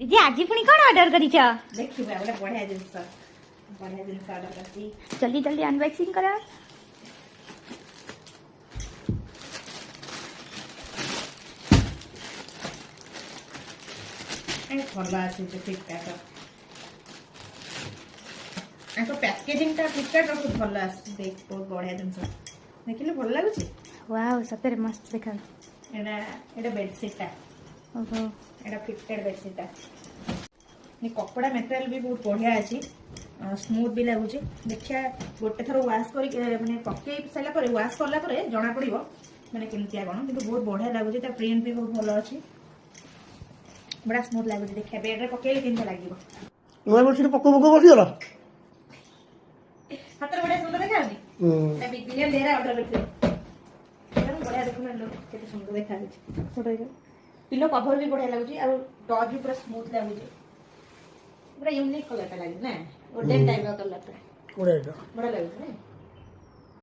जी आज पुणी कौन ऑर्डर करी छ देखिबा बड़ा बढ़िया जिंस ऑर्डर करती। जल्दी जल्दी अनबॉक्सिंग करा। ए भला আছে যে ফ্লিপকার্ট এত প্যাকেজিং টা ফ্লিপকার্ট র খুব ভালো আছে দেখ বহুত বড়িয়া জিনিস দেখিলে ভালো লাগুছে। वाओ सତରେ मस्त देखा। এটা এটা বেডশিট টা ओहो এটা ফ্লিপকার্ট বেডশিট টা ये कपड़ा मटेरियल भी बहुत बढ़िया अछि स्मूथ भी लागुचे। देखिया गोटे थरो वॉश करी माने पक्के साला पर वॉश करला पर जणा पड़िबो माने केमतिया कोन किंतु बहुत बढ़िया लागुचे। ता प्रिंट भी बहुत भलो अछि बड़ा स्मूथ लागुचे। देखिया बेड रे पकेले केमते लागिबो नय बसिर पक्को पक्को बसी गला हातर बड़ा सुंदर देखाउनी। ना बिग बिलियन देरा ऑर्डर करथे एकदम बढ़िया देखुन लो केते सुंदर देखाउची। छोटो पिलो कवर भी बढ़िया लागुची और टच भी पूरा स्मूथ लागुची। पूरा यूनिक कलर का लगे ना गोल्डन टाइप का कलर बड़ा लगे ना।